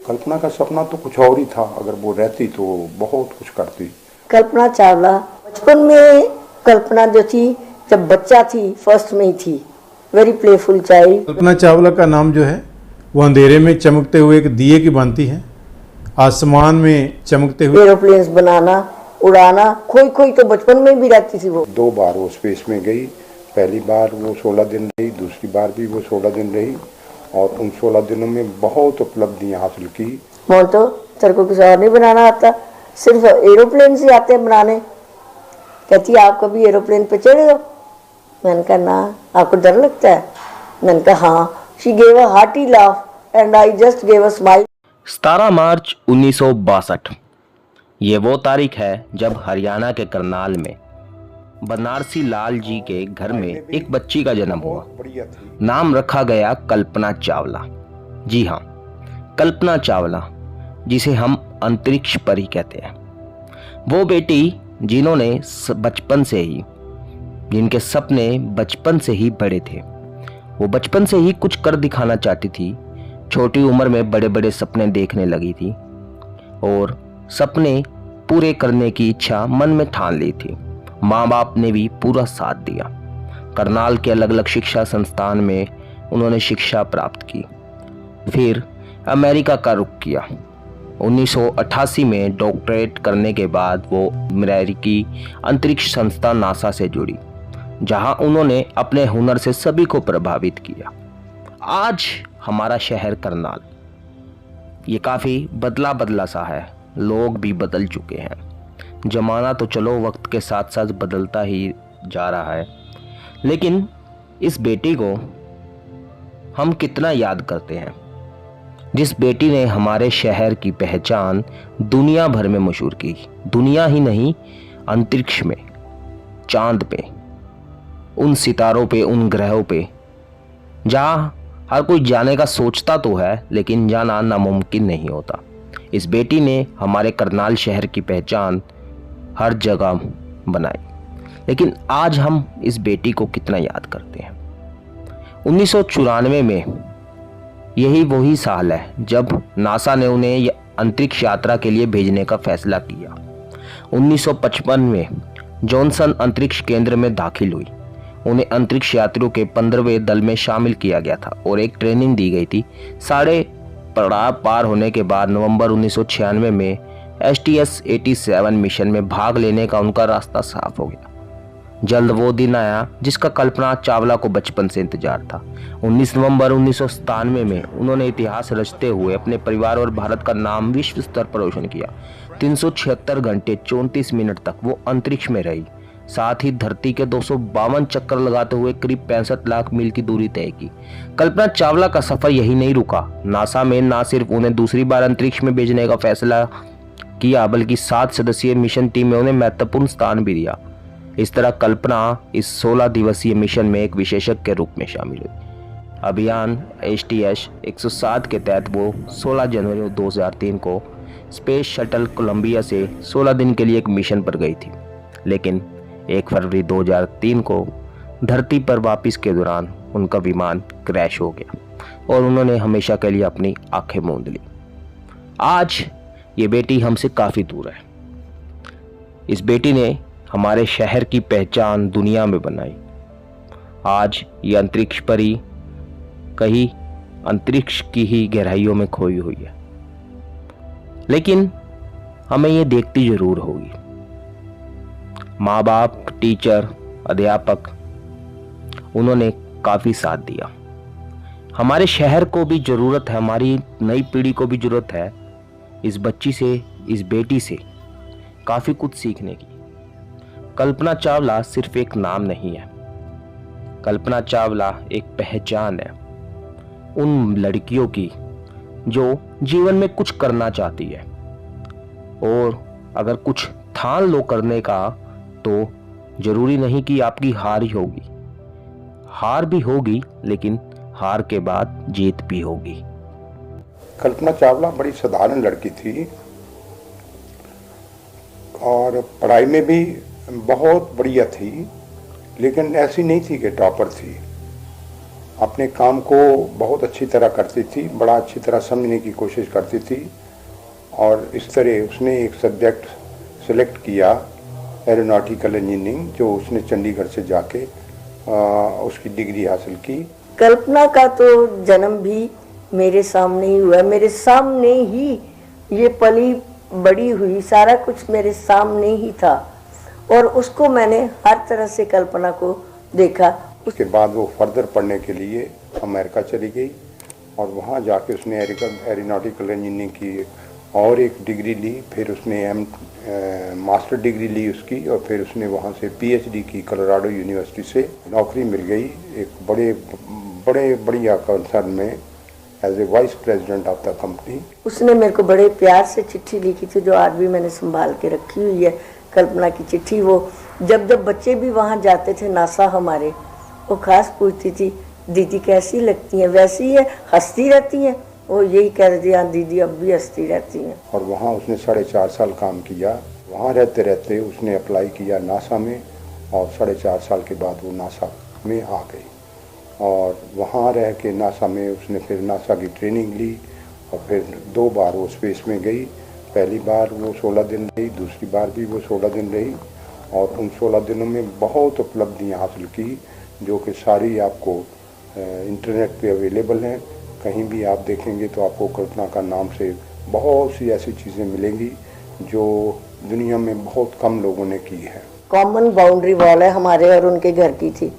कल्पना का सपना तो कुछ और ही था, अगर वो रहती तो बहुत कुछ करती। कल्पना चावला बचपन में, कल्पना जो थी जब बच्चा थी फर्स्ट में ही थी, very playful child. Kalpana Chawla का नाम जो है वो अंधेरे में चमकते हुए एक दिए की भांति है, आसमान में चमकते हुए। एरोप्लेन्स बनाना, उड़ाना, खोई खोई तो बचपन में भी रहती थी वो। 2 बार वो स्पेस में गई, पहली बार वो 16 दिन रही, दूसरी बार भी वो 16 दिन रही और उन 16 दिनों में बहुत उपलब्धियां हासिल की। मोटो तेरे को कुछ और नहीं बनाना आता, सिर्फ एरोप्लेन ही आते हैं बनाने। कहती आप कभी एरोप्लेन पे चढ़े हो? मैंने कहा ना। आपको डर लगता है? मैंने कहा हाँ। She gave a hearty laugh and I just gave a smile. 17 मार्च 1962 ये वो तारीख है जब हरियाणा के करनाल में बनारसी लाल जी के घर में एक बच्ची का जन्म हुआ। नाम रखा गया कल्पना चावला। जी हाँ, कल्पना चावला, जिसे हम अंतरिक्ष परी कहते हैं। वो बेटी जिन्होंने बचपन से ही, जिनके सपने बचपन से ही बड़े थे। वो बचपन से ही कुछ कर दिखाना चाहती थी। छोटी उम्र में बड़े बड़े सपने देखने लगी थी और सपने पूरे करने की इच्छा मन में ठान ली थी। माँ बाप ने भी पूरा साथ दिया। करनाल के अलग अलग शिक्षा संस्थान में उन्होंने शिक्षा प्राप्त की, फिर अमेरिका का रुख किया। 1988 में डॉक्टरेट करने के बाद वो अमेरिकी अंतरिक्ष संस्था नासा से जुड़ी, जहां उन्होंने अपने हुनर से सभी को प्रभावित किया। आज हमारा शहर करनाल ये काफ़ी बदला बदला सा है, लोग भी बदल चुके हैं। जमाना तो चलो वक्त के साथ साथ बदलता ही जा रहा है, लेकिन इस बेटी को हम कितना याद करते हैं, जिस बेटी ने हमारे शहर की पहचान दुनिया भर में मशहूर की। दुनिया ही नहीं, अंतरिक्ष में, चांद पे, उन सितारों पे, उन ग्रहों पे जहाँ हर कोई जाने का सोचता तो है लेकिन जाना नामुमकिन नहीं होता। इस बेटी ने हमारे करनाल शहर की पहचान हर जगह बनाई, लेकिन आज हम इस बेटी को कितना याद करते हैं। 1994 में यही वही साल है जब नासा ने उन्हें अंतरिक्ष यात्रा के लिए भेजने का फैसला किया। 1955 में जॉनसन अंतरिक्ष केंद्र में दाखिल हुई। उन्हें अंतरिक्ष यात्रियों के 15वें दल में शामिल किया गया था और एक ट्रेनिंग दी गई थी। साढ़े पड़ाव पार होने के बाद नवंबर 1996 में STS-87 मिशन में भाग लेने का उनका रास्ता साफ हो गया। जल्द वो दिन आया जिसका कल्पना चावला को बचपन से इंतजार था। 19 नवंबर 1997 में उन्होंने इतिहास रचते हुए अपने परिवार और भारत का नाम विश्व स्तर पर रोशन किया। 376 घंटे 34 मिनट तक वो अंतरिक्ष में रही, साथ ही धरती के 252 चक्कर लगाते हुए करीब 65 लाख मील की दूरी तय की। कल्पना चावला का सफर यही नहीं रुका। नासा में न सिर्फ उन्हें दूसरी बार अंतरिक्ष में भेजने का फैसला किया, बल्कि 7 सदस्यीय मिशन टीम में उन्हें महत्वपूर्ण स्थान भी दिया। इस तरह कल्पना इस 16 दिवसीय मिशन में एक विशेषज्ञ के रूप में शामिल हुई। अभियान STS-107 के तहत वो 16 जनवरी 2003 को स्पेस शटल कोलंबिया से 16 दिन के लिए एक मिशन पर गई थी, लेकिन 1 फरवरी 2003 को धरती पर वापस के दौरान उनका विमान क्रैश हो गया और उन्होंने हमेशा के लिए अपनी आंखें मूंद ली। आज ये बेटी हमसे काफ़ी दूर है। इस बेटी ने हमारे शहर की पहचान दुनिया में बनाई। आज ये अंतरिक्ष परी कहीं अंतरिक्ष की ही गहराइयों में खोई हुई है, लेकिन हमें ये देखती जरूर होगी। माँ बाप, टीचर, अध्यापक, उन्होंने काफ़ी साथ दिया। हमारे शहर को भी ज़रूरत है, हमारी नई पीढ़ी को भी ज़रूरत है इस बच्ची से, इस बेटी से काफ़ी कुछ सीखने की। कल्पना चावला सिर्फ एक नाम नहीं है, कल्पना चावला एक पहचान है उन लड़कियों की जो जीवन में कुछ करना चाहती है, और अगर कुछ ठान लो करने का तो जरूरी नहीं कि आपकी हार ही होगी। हार भी होगी, लेकिन हार के बाद जीत भी होगी। कल्पना चावला बड़ी साधारण लड़की थी और पढ़ाई में भी बहुत बढ़िया थी, लेकिन ऐसी नहीं थी कि टॉपर थी। अपने काम को बहुत अच्छी तरह करती थी, बड़ा अच्छी तरह समझने की कोशिश करती थी। और इस तरह उसने एक सब्जेक्ट सेलेक्ट किया, एरोनॉटिकल इंजीनियरिंग, जो उसने चंडीगढ़ से जाके उसकी डिग्री हासिल की। कल्पना का तो जन्म भी मेरे सामने ही हुआ, मेरे सामने ही ये पली बड़ी हुई, सारा कुछ मेरे सामने ही था और उसको मैंने हर तरह से कल्पना को देखा। उसके बाद वो फर्दर पढ़ने के लिए अमेरिका चली गई और वहाँ जाके उसने एरोनॉटिकल इंजीनियरिंग की और एक डिग्री ली। फिर उसने मास्टर डिग्री ली उसकी और फिर उसने वहाँ से पीएचडी की कोलोराडो यूनिवर्सिटी से। नौकरी मिल गई एक बड़े बढ़िया कंसर्न में as a vice president of the company. उसने मेरे को बड़े प्यार से चिट्ठी लिखी थी, जो आज भी मैंने संभाल के रखी हुई है। कल्पना की चिट्ठी, वो जब बच्चे भी वहाँ जाते थे नासा हमारे, वो खास पूछती थी दीदी कैसी लगती हैं, वैसी है, हंसती रहती हैं। वो यही कह रही थी हाँ दीदी अब भी हंसती रहती हैं। और वहाँ उसने 4.5 साल काम किया। वहाँ रहते रहते उसने अप्लाई किया नासा में और 4.5 साल के बाद वो नासा में आ गई और वहाँ रह के नासा में उसने फिर नासा की ट्रेनिंग ली और फिर 2 बार वो स्पेस में गई। पहली बार वो 16 दिन रही, दूसरी बार भी वो 16 दिन रही और उन 16 दिनों में बहुत उपलब्धियाँ हासिल की, जो कि सारी आपको इंटरनेट पे अवेलेबल हैं। कहीं भी आप देखेंगे तो आपको कल्पना का नाम से बहुत सी ऐसी चीज़ें मिलेंगी जो दुनिया में बहुत कम लोगों ने की है। कॉमन बाउंड्री वॉल है हमारे और उनके घर की थी,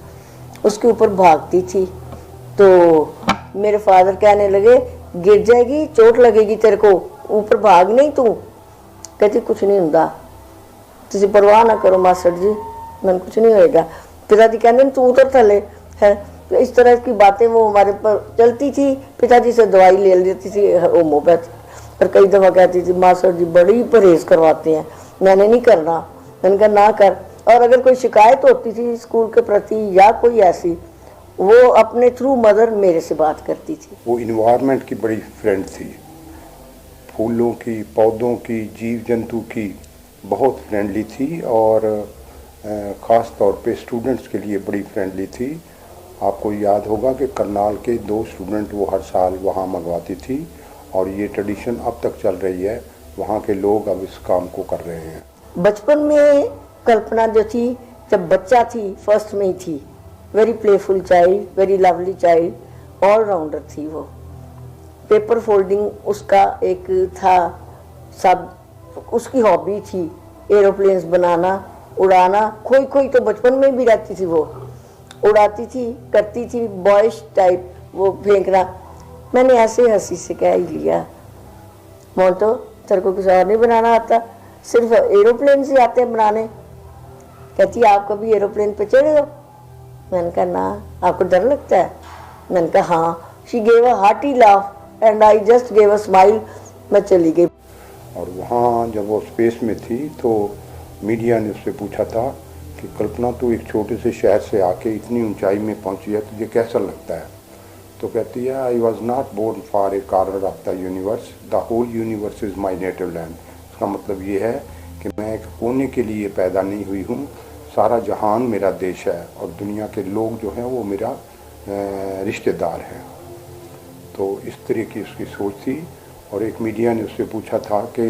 उसके ऊपर भागती थी तो मेरे फादर कहने लगे गिर जाएगी, चोट लगेगी तेरे को, ऊपर भाग नहीं तू। कहती कुछ नहीं होता, तुझे परवाह ना करो मास्टर जी, मन कुछ नहीं होएगा। पिताजी कहने तू उतर थले है। तो इस तरह की बातें वो हमारे पर चलती थी। पिताजी से दवाई ले लेती थी होम्योपैथी, और कई दफ़ा कहती थी मास्टर जी बड़ी परहेज करवाते हैं, मैंने नहीं करना। मैंने कहा ना कर। और अगर कोई शिकायत होती थी स्कूल के प्रति या कोई ऐसी, वो अपने थ्रू मदर मेरे से बात करती थी। वो इन्वायरमेंट की बड़ी फ्रेंड थी, फूलों की, पौधों की, जीव जंतु की बहुत फ्रेंडली थी और ख़ास तौर पे स्टूडेंट्स के लिए बड़ी फ्रेंडली थी। आपको याद होगा कि करनाल के 2 स्टूडेंट वो हर साल वहाँ मंगवाती थी और ये ट्रेडिशन अब तक चल रही है। वहाँ के लोग अब इस काम को कर रहे हैं। बचपन में कल्पना जो थी, जब बच्चा थी फर्स्ट में ही थी, very playful child, very lovely child, all-rounder थी वो। पेपर फोल्डिंग उसका एक था, सब उसकी हॉबी थी, एरोप्लेन्स बनाना, उड़ाना। खोई तो बचपन में भी रहती थी, वो उड़ाती थी, करती थी, बॉयज टाइप वो फेंकना। मैंने ऐसे हंसी से कह ही लिया, मोंटो तेरे को कुछ और नहीं बनाना आता, सिर्फ एरोप्लेन से आते हैं बनाने। कहती आप कभी एरोप्लेन पे चढ़े हो? मैंने कहा ना। आपको डर लगता है? मैंने कहा हाँ। She gave a hearty laugh and I just gave a smile. मैं चली गई। और वहाँ जब वो स्पेस में थी तो मीडिया ने उससे पूछा था कि कल्पना तू एक छोटे से शहर से आके इतनी ऊंचाई में पहुंची है, तुझे कैसा लगता है? तो कहती है I was not born for a corner of the universe, the whole universe is my native land. इसका मतलब ये है कि मैं एक कोने के लिए पैदा नहीं हुई हूँ, सारा जहान मेरा देश है और दुनिया के लोग जो हैं वो मेरा रिश्तेदार हैं। तो इस तरह की उसकी सोच थी। और एक मीडिया ने उससे पूछा था कि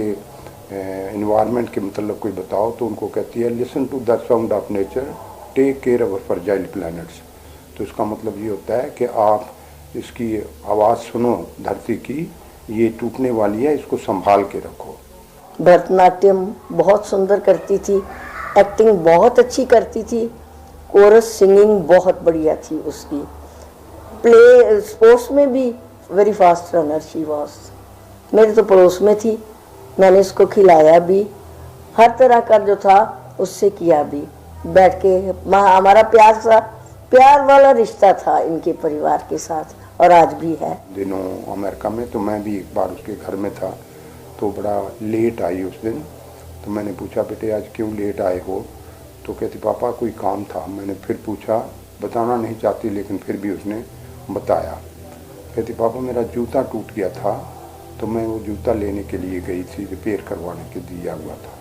इन्वायरमेंट के मतलब कोई बताओ, तो उनको कहती है listen to the sound of nature, take care our fragile planets. तो इसका मतलब ये होता है कि आप इसकी आवाज़ सुनो धरती की, ये टूटने वाली है, इसको संभाल के रखो। भरतनाट्यम बहुत सुंदर करती थी, एक्टिंग बहुत अच्छी करती थी, कोरस सिंगिंग बहुत बढ़िया थी उसकी। प्ले स्पोर्ट्स में भी very fast runner she was. मेरे तो पड़ोस में थी, मैंने इसको खिलाया भी, हर तरह का जो था उससे किया भी। बैठ के हमारा प्यार वाला रिश्ता था इनके परिवार के साथ, और आज भी है। दिनों अमेरिका में तो मैं भी एक बार उसके घर में था, तो बड़ा लेट आई उस दिन। तो मैंने पूछा बेटे आज क्यों लेट आए हो? तो कहती पापा कोई काम था। मैंने फिर पूछा, बताना नहीं चाहती लेकिन फिर भी उसने बताया। कहती पापा मेरा जूता टूट गया था, तो मैं वो जूता लेने के लिए गई थी, रिपेयर करवाने के दिया हुआ था,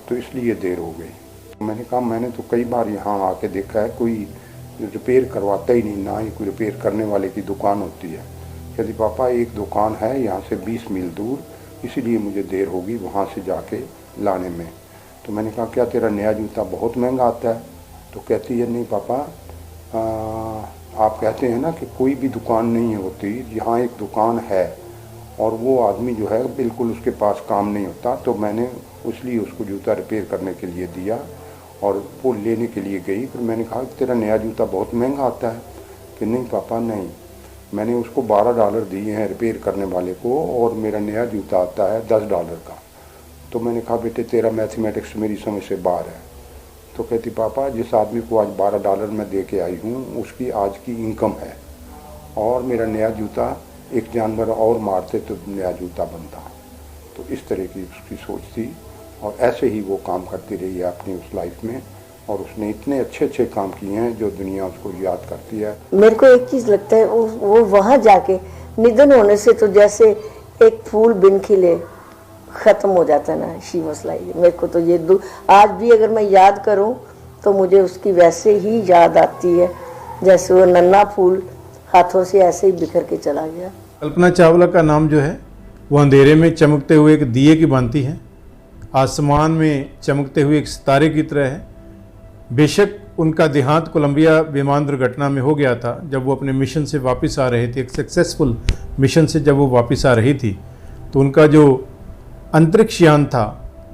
तो इसलिए देर हो गई। मैंने कहा मैंने तो कई बार यहाँ आके देखा है, कोई रिपेयर करवाता ही नहीं, ना ही कोई रिपेयर करने वाले की दुकान होती है। कहती पापा एक दुकान है यहाँ से 20 मील दूर, इसीलिए मुझे देर होगी वहाँ से जाके लाने में। तो मैंने कहा क्या तेरा नया जूता बहुत महंगा आता है? तो कहती है नहीं पापा, आप कहते हैं ना कि कोई भी दुकान नहीं होती, यहाँ एक दुकान है और वो आदमी जो है बिल्कुल उसके पास काम नहीं होता, तो मैंने इसलिए उसको जूता रिपेयर करने के लिए दिया और वो लेने के लिए गई। फिर मैंने कहा तेरा नया जूता बहुत महंगा आता है? कि नहीं पापा नहीं, मैंने उसको $12 दिए हैं रिपेयर करने वाले को और मेरा नया जूता आता है $10 का। तो मैंने कहा बेटे तेरा मैथमेटिक्स मेरी समझ से बाहर है। तो कहती पापा जिस आदमी को आज $12 मैं दे के आई हूँ उसकी आज की इनकम है, और मेरा नया जूता एक जानवर और मारते तो नया जूता बनता। तो इस तरह की उसकी सोच थी और ऐसे ही वो काम करती रही है अपनी उस लाइफ में, और उसने इतने अच्छे अच्छे काम किए हैं जो दुनिया उसको याद करती है। मेरे को एक चीज़ लगता है, वो वहाँ जाके निधन होने से तो जैसे एक फूल बिन खिले ख़त्म हो जाता है ना, शी वाज लाइक। मेरे को तो ये आज भी अगर मैं याद करूँ तो मुझे उसकी वैसे ही याद आती है जैसे वो नन्हा फूल हाथों से ऐसे ही बिखर के चला गया। कल्पना चावला का नाम जो है वो अंधेरे में चमकते हुए एक दिए की भांति है, आसमान में चमकते हुए एक सितारे की तरह है। बेशक उनका देहांत कोलंबिया विमान दुर्घटना में हो गया था, जब वो अपने मिशन से वापस आ रहे थे, एक सक्सेसफुल मिशन से जब वो वापस आ रही थी, तो उनका जो अंतरिक्ष यान था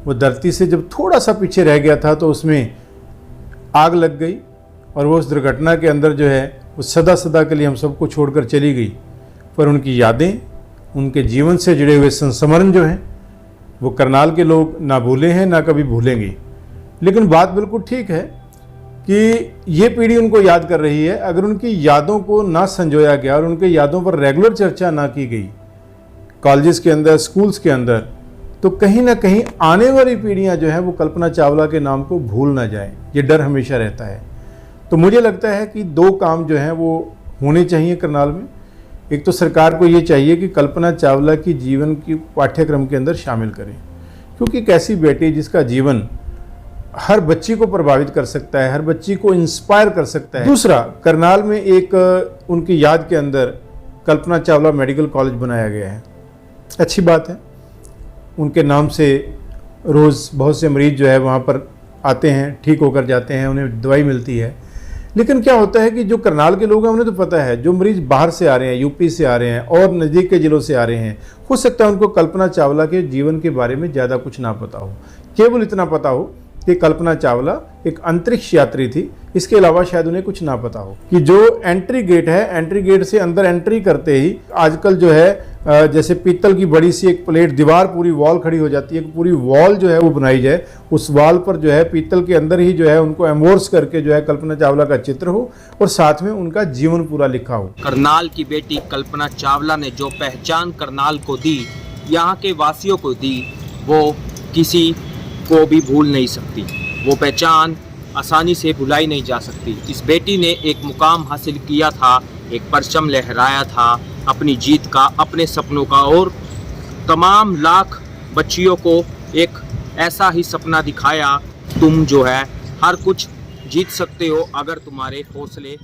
वो धरती से जब थोड़ा सा पीछे रह गया था तो उसमें आग लग गई और वो उस दुर्घटना के अंदर जो है वो सदा सदा के लिए हम सबको छोड़कर चली गई। पर उनकी यादें, उनके जीवन से जुड़े हुए संस्मरण जो हैं वो करनाल के लोग ना भूले हैं ना कभी भूलेंगे। लेकिन बात बिल्कुल ठीक है कि ये पीढ़ी उनको याद कर रही है। अगर उनकी यादों को ना संजोया गया और उनके यादों पर रेगुलर चर्चा ना की गई कॉलेजेस के अंदर, स्कूल्स के अंदर, तो कहीं ना कहीं आने वाली पीढ़ियां जो है वो कल्पना चावला के नाम को भूल ना जाए, ये डर हमेशा रहता है। तो मुझे लगता है कि 2 काम जो हैं वो होने चाहिए करनाल में। एक तो सरकार को ये चाहिए कि कल्पना चावला की जीवन की पाठ्यक्रम के अंदर शामिल करें, क्योंकि एक ऐसी बेटी जिसका जीवन हर बच्ची को प्रभावित कर सकता है, हर बच्ची को इंस्पायर कर सकता है। दूसरा, करनाल में एक उनकी याद के अंदर कल्पना चावला मेडिकल कॉलेज बनाया गया है, अच्छी बात है। उनके नाम से रोज़ बहुत से मरीज़ जो है वहाँ पर आते हैं, ठीक होकर जाते हैं, उन्हें दवाई मिलती है। लेकिन क्या होता है कि जो करनाल के लोग हैं उन्हें तो पता है, जो मरीज़ बाहर से आ रहे हैं, यूपी से आ रहे हैं और नज़दीक के ज़िलों से आ रहे हैं, हो सकता है उनको कल्पना चावला के जीवन के बारे में ज़्यादा कुछ ना पता हो। केवल इतना पता हो कि कल्पना चावला एक अंतरिक्ष यात्री थी, इसके अलावा शायद उन्हें कुछ ना पता हो कि जो एंट्री गेट है, एंट्री गेट से अंदर एंट्री करते ही आजकल जो है जैसे पीतल की बड़ी सी एक प्लेट, दीवार पूरी वॉल खड़ी हो जाती है, पूरी वॉल जो है वो बनाई जाए, उस वॉल पर जो है पीतल के अंदर ही जो है उनको एमोर्स करके जो है कल्पना चावला का चित्र हो और साथ में उनका जीवन पूरा लिखा हो। करनाल की बेटी कल्पना चावला ने जो पहचान करनाल को दी, यहाँ के वासियों को दी, वो किसी को भी भूल नहीं सकती। वो पहचान आसानी से भुलाई नहीं जा सकती। इस बेटी ने एक मुकाम हासिल किया था, एक परचम लहराया था अपनी जीत का, अपने सपनों का, और तमाम लाख बच्चियों को एक ऐसा ही सपना दिखाया। तुम जो है हर कुछ जीत सकते हो अगर तुम्हारे हौसले